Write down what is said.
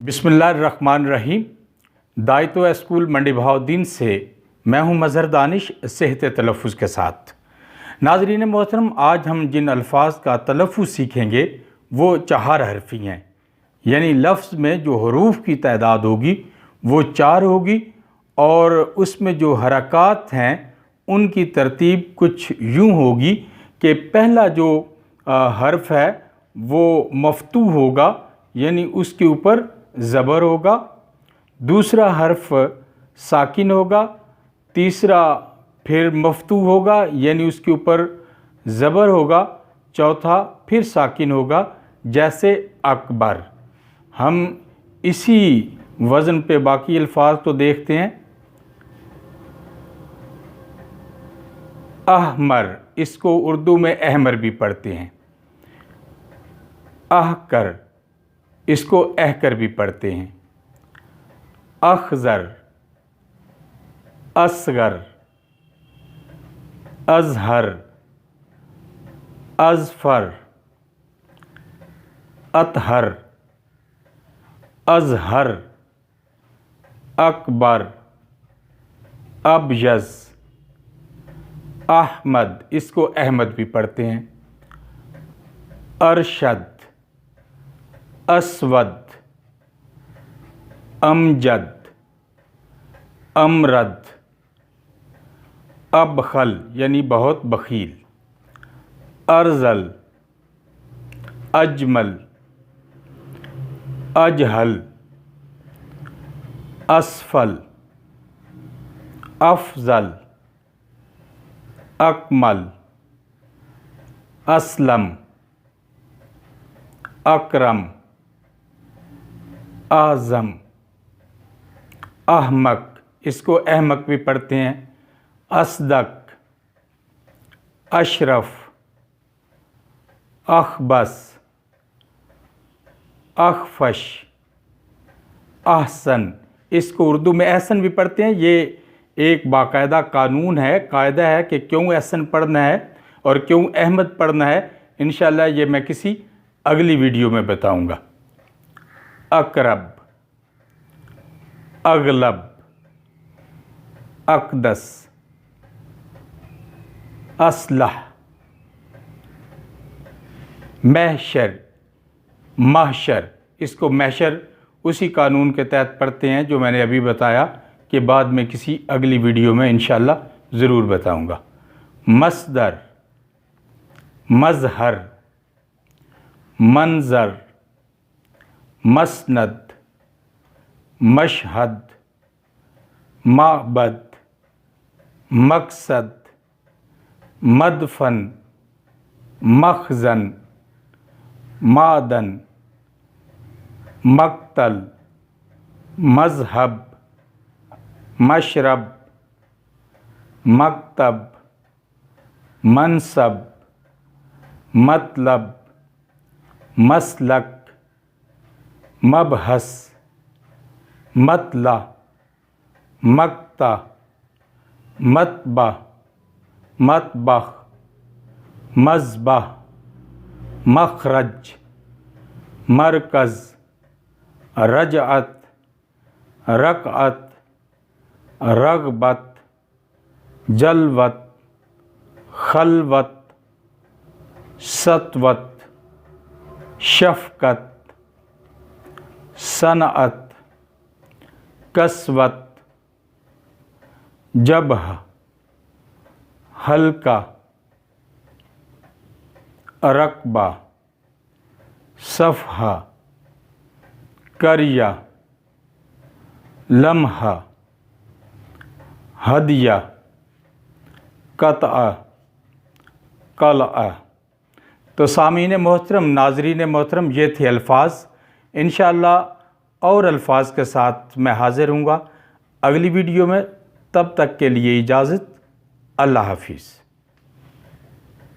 बिस्मिल्लाहिर्रहमानिर्रहीम। दायतो स्कूल मंडी बहाउद्दीन से मैं हूं मज़हर दानिश सेहत तलफ़ुज़ के साथ। नाज़रीन मोहतरम, आज हम जिन अल्फाज का तलफ़ुज़ सीखेंगे वो 4 हरफ़ी हैं, यानी लफ्ज़ में जो हरूफ की तादाद होगी वो 4 होगी और उसमें जो हरकत हैं उनकी तरतीब कुछ यूँ होगी कि पहला जो हर्फ है वो मफ्तूह होगा, यानी उसके ऊपर ज़बर होगा। दूसरा हर्फ साकिन होगा। तीसरा फिर मफ्तूह होगा, यानी उसके ऊपर ज़बर होगा। चौथा फिर साकिन होगा, जैसे अकबर। हम इसी वज़न पे बाकी अल्फाज तो देखते हैं। अहमर, इसको उर्दू में अहमर भी पढ़ते हैं। अहकर, इसको अहकर भी पढ़ते हैं। अखज़र, असगर, अज़हर, अज़फ़र, अतहर, अज़हर, अकबर, अबयज़, अहमद, इसको अहमद भी पढ़ते हैं। अरशद, असवद, अमजद, अमरद, अबखल, यानी बहुत बखील। अर्ज़ल, अजमल, अजहल, असफल, अफजल, अकमल, असलम, अकरम, आज़म, अहमक, इसको अहमक भी पढ़ते हैं। असदक, अशरफ, अखबस, अखफश, अहसन, इसको उर्दू में अहसन भी पढ़ते हैं। ये एक बाकायदा कानून है, कायदा है कि क्यों अहसन पढ़ना है और क्यों अहमद पढ़ना है। इंशाअल्लाह ये मैं किसी अगली वीडियो में बताऊंगा। अकरब, अगलब, अक़दस, असलह, महशर, महशर, इसको महशर उसी कानून के तहत पढ़ते हैं जो मैंने अभी बताया कि बाद में किसी अगली वीडियो में इंशाअल्लाह ज़रूर बताऊंगा। मस्दर, मज़हर, मंज़र, मसनद, मशहद, माबद, मकसद, मदफन, मखज़न, मादन, मक्तल, मज़हब, मशरब, मकतब, मनसब, मतलब, मसलक, मबहस, मतला, मक्ता, मतबा, मतबख, मज़बह, मखरज, मरकज़, रजअत, रकअत, रगबत, जलवत, खलवत, सतवत, शफ़क़त, सनअत, कसवत, जबह, हल्का, रकबा, सफ़हा, करिया, लम्हा, हदिया, कतआ, कलआ। तो सामीन मोहतरम, नाज़रीन मोहतरम, ये थे अल्फाज। इंशाअल्लाह और अल्फाज के साथ मैं हाज़िर हूँगा अगली वीडियो में। तब तक के लिए इजाज़त। अल्लाह हाफ़िज़।